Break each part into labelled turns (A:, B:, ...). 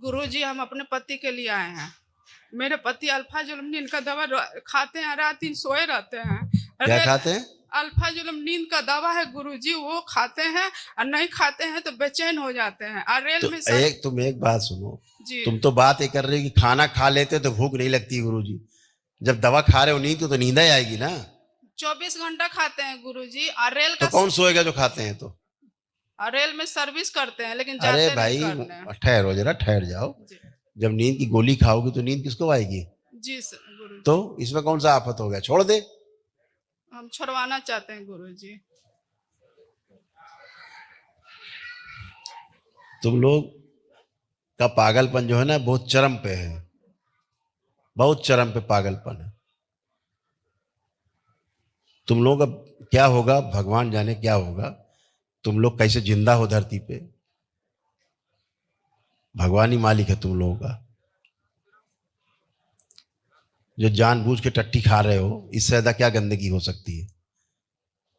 A: गुरुजी हम अपने पति के लिए आए हैं। मेरे पति अल्फाजुलम नींद का दवा खाते हैं, रात दिन सोए रहते हैं।
B: क्या खाते हैं?
A: अल्फाजुलम नींद का दवा है गुरुजी, वो खाते हैं और नहीं खाते हैं तो बेचैन हो जाते हैं। और रेल
B: तो
A: में
B: तुम एक बात सुनो
A: जी।
B: तुम तो बात ये कर रहे हो कि खाना खा लेते तो भूख नहीं लगती गुरुजी, जब दवा खा रहे हो नींद तो नींद ही आएगी ना।
A: 24 घंटा खाते हैं गुरुजी। और रेल
B: तो
A: का
B: कौन सोएगा जो खाते हैं? तो
A: और रेल में सर्विस करते हैं लेकिन
B: अरे
A: जाते
B: भाई
A: नहीं करने।
B: ठहरो जरा, ठहर जाओ।
A: जी
B: जब नींद की गोली खाओगी तो नींद किसको आएगी?
A: जी गुरुजी।
B: तो इसमें कौन सा आफत हो गया? छोड़ दे।
A: हम छुड़वाना चाहते हैं गुरुजी।
B: तुम लोग का पागलपन जो है ना बहुत चरम पे है, बहुत चरम पे पागलपन है। तुम लोग अब क्या होगा भगवान जाने क्या होगा, तुम लोग कैसे जिंदा हो धरती पे, भगवान ही मालिक है तुम लोगों का। जो जानबूझ के टट्टी खा रहे हो, इससे ज्यादा क्या गंदगी हो सकती है?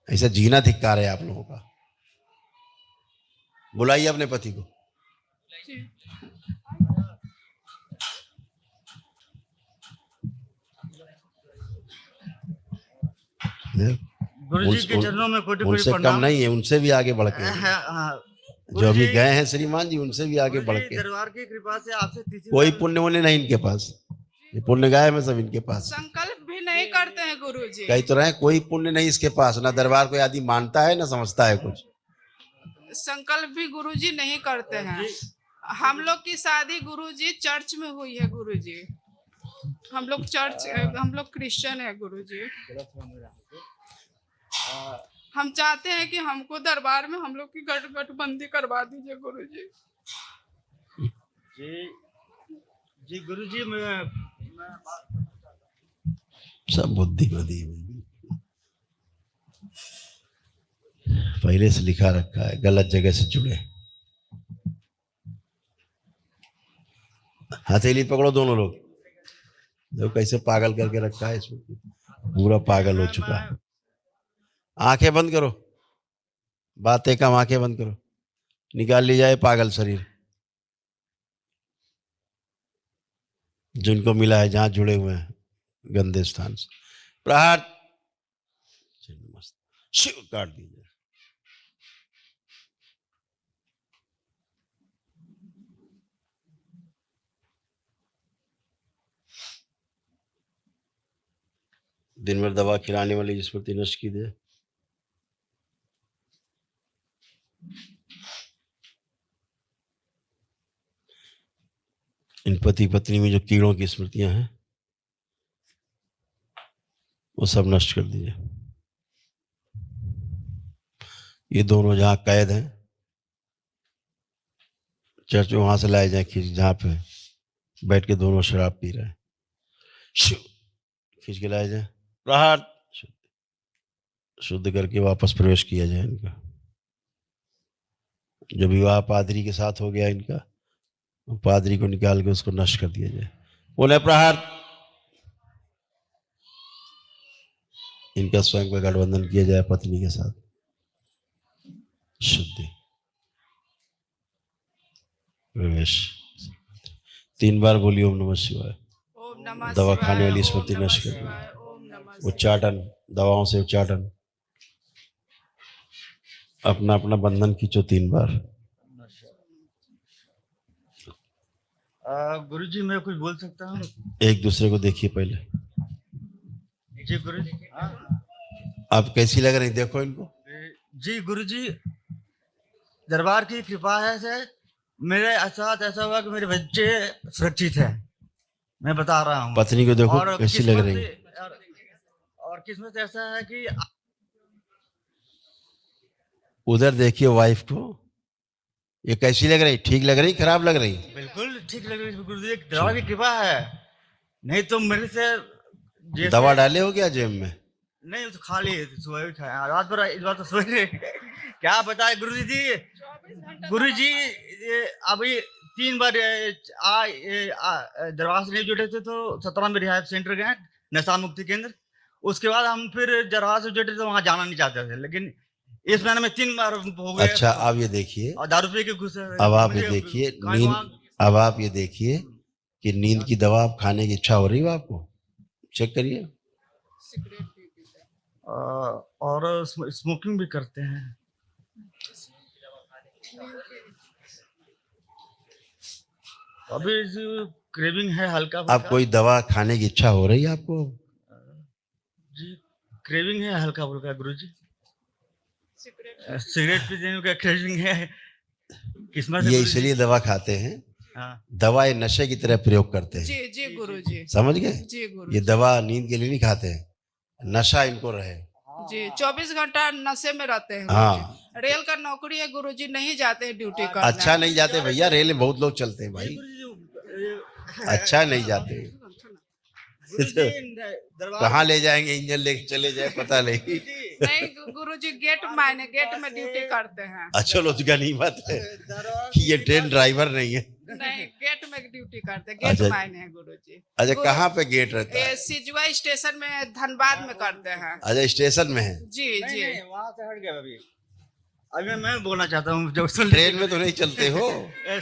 B: ऐसा जीना धिक्कार है आप लोगों का। बुलाइए अपने पति को।
C: गुरुजी के चरणों में कोटि कोटि
B: उनसे कम
C: प्रणाम।
B: नहीं है, उनसे भी आगे बढ़ के जो अभी गए हैं श्रीमान जी, उनसे भी आगे बढ़ के।
C: दरबार की कृपा से आपसे
B: कोई पुण्य होने नहीं इनके पास, ये पुण्य गाय में सब इनके पास।
A: संकल्प भी नहीं करते हैं गुरुजी।
B: कई तो रहे कोई पुण्य नहीं इसके पास, ना दरबार को आदि मानता है ना समझता है कुछ।
A: संकल्प भी गुरुजी नहीं करते हैं। हम लोग की शादी गुरुजी चर्च में हुई है गुरुजी। हम लोग क्रिश्चियन है गुरुजी। हम चाहते हैं कि हमको दरबार में हम लोग की गठबंदी करवा दीजिए गुरुजी।
C: जी जी गुरुजी मैं
B: सब बुद्धि पहले से लिखा रखा है, गलत जगह से जुड़े। हथेली पकड़ो दोनों लोग, देखो कैसे पागल करके रखा है इसमें, पूरा पागल हो चुका है। आंखें बंद करो, बातें कम, आंखें बंद करो, निकाल ली जाए पागल शरीर जिनको मिला है, जहां जुड़े हुए हैं गंदे स्थान से। प्रहार शिव काट दीजिए। दिन भर दवा खिलाने वाली स्मृति नष्ट की दे। इन पति पत्नी में जो कीड़ों की स्मृतियां हैं वो सब नष्ट कर दीजिए। ये दोनों जहां कैद हैं चर्च में, वहां से लाए जाए खींच, जहां पे बैठ के दोनों शराब पी रहे हैं, खींच के लाए जाए, प्रहार शुद्ध करके वापस प्रवेश किया जाए इनका। जो विवाह पादरी के साथ हो गया इनका, पादरी को निकाल के उसको नष्ट कर दिया जाए। बोले प्रहार। इनका स्वयं का गठबंधन किया जाए पत्नी के साथ, शुद्धि प्रवेश। 3 बार बोलिए ओम नमः शिवाय। दवा खाने वाली स्मृति नष्ट कर दी। उच्चाटन, दवाओं से उच्चाटन, अपना अपना बंधन खींचो 3 बार।
C: गुरुजी मैं कुछ बोल सकता हूँ?
B: एक दूसरे को देखिए पहले।
C: जी गुरुजी।
B: आप कैसी लग रही, देखो इनको।
C: जी गुरुजी, दरबार की कृपा है से मेरे साथ ऐसा हुआ कि मेरे बच्चे सुरक्षित हैं, मैं बता रहा हूँ।
B: पत्नी को देखो कैसी लग रही है।
C: और किस्मत ऐसा है कि
B: उधर देखिए वाइफ को, ये कैसी लग रही? ठीक लग रही, खराब लग रही?
C: बिल्कुल ठीक लग रही है गुरुजी, दवा की कृपा है। नहीं तो मेरे से
B: दवा डाले हो क्या जेब में?
C: नहीं तो खाली सुबह उठाया, रात भर इस बार तो सोए रहे। क्या बताए गुरुजी जी, गुरुजी अभी 3 बार दरबार से नहीं जुटे थे तो 17 में रिहायश सेंटर गए, नशा मुक्ति केंद्र। उसके बाद हम फिर दरबार से जुटे तो वहां जाना नहीं चाहते थे, लेकिन इस महीने में 3 बार हो गए।
B: अच्छा अब ये देखिए,
C: और दारू पी के घुसे।
B: अब आप ये देखिए, अब आप ये देखिए कि नींद की दवा आप खाने की इच्छा हो रही है आपको, चेक करिए।
A: सिगरेट भी पीते हैं।
C: और स्मोकिंग भी करते हैं। अभी जो क्रेविंग है हल्का
B: अब
C: फुल्का।
B: कोई दवा खाने की इच्छा हो रही है आपको?
C: जी क्रेविंग है हल्का फुल्का गुरुजी।
A: सिगरेट
C: सिगरेट पीने का क्रेविंग है किस्मत से
B: ये
C: गुरुजी।
B: इसलिए दवा खाते हैं,
C: हाँ
B: दवा ये नशे की तरह प्रयोग करते हैं,
A: जी जी गुरुजी,
B: समझ गए?
A: जी
B: ये
A: गुरुजी,
B: दवा नींद के लिए नहीं खाते हैं, नशा इनको रहे।
A: जी 24 घंटा नशे में रहते हैं
B: हाँ।
A: गुरुजी। रेल का नौकरी है गुरुजी, नहीं जाते हैं ड्यूटी करने।
B: अच्छा नहीं जाते भैया, रेल में बहुत लोग चलते हैं भाई, अच्छा नहीं जाते। कहाँ ले जाएंगे, इंजन लेके चले जाए पता नहीं।
A: नहीं गुरुजी, गेट में ड्यूटी करते हैं।
B: अच्छा लो तो गनीमत है कि ये ट्रेन ड्राइवर नहीं है।
A: नहीं गेट में ड्यूटी करते हैं,
B: अच्छा।
A: गेट माइन है गुरुजी।
B: अच्छा कहाँ पे गेट रहता है?
A: ये सिजवा स्टेशन में धनबाद में करते हैं।
B: अच्छा स्टेशन में है,
A: जी जी।
C: वहाँ से हट गया अभी। अभी मैं बोलना चाहता हूँ जब
B: ट्रेन में तो नहीं चलते हो?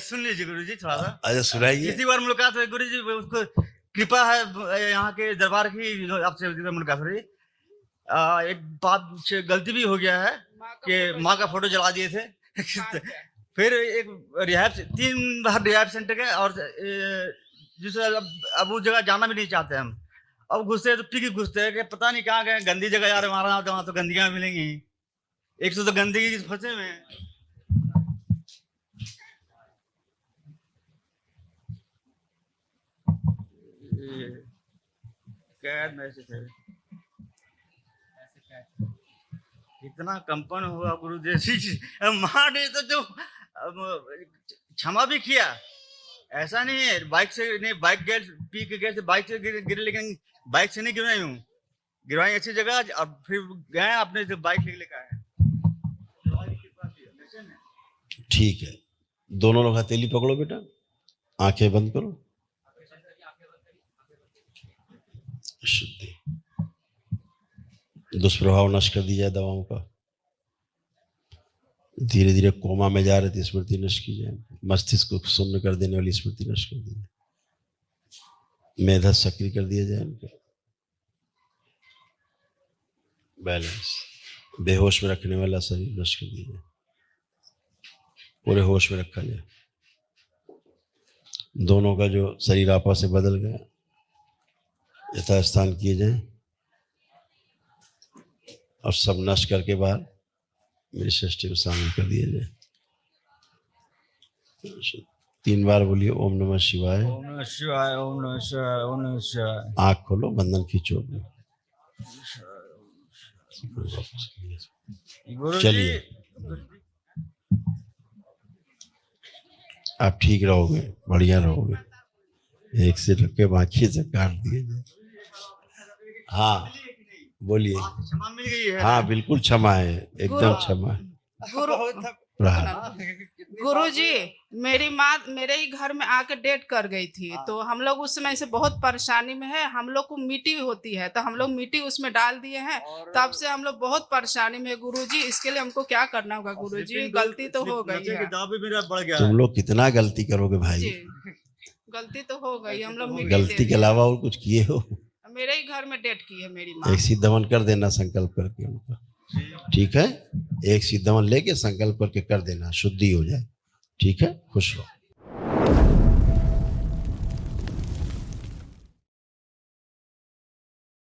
C: सुन लीजिए गुरुजी थोड़ा सा।
B: अच्छा सुनाइए।
C: इसी बार मुलाकात हुई गुरुजी, उसको कृपा है यहाँ के दरबार की आपसे मुलाकात हो रही। एक बात गलती भी हो गया है कि माँ का फोटो जला दिए थे। फिर एक रिहाब 3 बार रिहाब सेंटर गए और जिसे अब उस जगह जाना भी नहीं चाहते हम। अब घुसते तो पी घुसते हैं कि पता नहीं कहाँ गए, गंदी जगह जा रहे, वहाँ तो गंदगियाँ मिलेंगी। एक तो गंदगी फंसे हुए हैं। कैद में से थे। इतना कंपन हुआ गुरु जैसी माँ ने तो जो क्षमा भी किया। ऐसा नहीं है बाइक से नहीं, बाइक गए पी के गए थे, बाइक से गिरे, लेकिन बाइक से नहीं गिरवाई हूँ, गिरवाई ऐसी जगह। अब फिर गए अपने से बाइक लेकर आए।
B: ठीक है, दोनों लोग हथेली पकड़ो बेटा, आंखें बंद करो। शुद्धि, दुष्प्रभाव नष्ट कर दी जाए दवाओं का। धीरे धीरे कोमा में जा रहे थे, स्मृति नष्ट की जाए। मस्तिष्क को शून्य कर देने वाली स्मृति नष्ट कर दी जाए। मेधा सक्रिय कर दिया जाए उनका। बैलेंस, बेहोश में रखने वाला शरीर नष्ट कर दिया जाए, पूरे होश में रखा जाए। दोनों का जो शरीर आपस से बदल गया यथास्थान किए जाए और सब नष्ट करके बाहर मेरी सृष्टि में शामिल कर दिया जाए। 3 बार बोलिए ओम नमः शिवाय,
C: ओम नमः शिवाय, ओम नमः शिवाय, ओम नमः शिवाय।
B: आँख खोलो, बंधन खींचो। चलिए आप ठीक रहोगे, बढ़िया रहोगे। एक से रख के बाकी से काट दिए जाए। हाँ बोलिए।
C: क्षमा मिल गई है।
B: हाँ बिल्कुल क्षमा है, एकदम क्षमा है।
A: गुरु जी, मेरी माँ मेरे ही घर में आके डेट कर गई थी, तो हम लोग उस समय से बहुत परेशानी में है। हम लोग को मिट्टी होती है तो हम लोग मिट्टी उसमें डाल दिए हैं, तब से हम लोग बहुत परेशानी में। गुरु जी इसके लिए हमको क्या करना होगा? गुरु जी गलती तो हो गई है।
C: बढ़ गया।
B: तुम लोग कितना गलती करोगे भाई?
A: जी गलती तो हो गई, हम लोग
B: गलती के अलावा और कुछ किए हो?
A: मेरे ही घर में डेट की है मेरी माँ।
B: एक सिद्धमन कर देना संकल्प करके उनका, ठीक है? एक सिद्धमन लेके संकल्प करके कर देना, शुद्धि हो जाए। ठीक है, खुश रहो।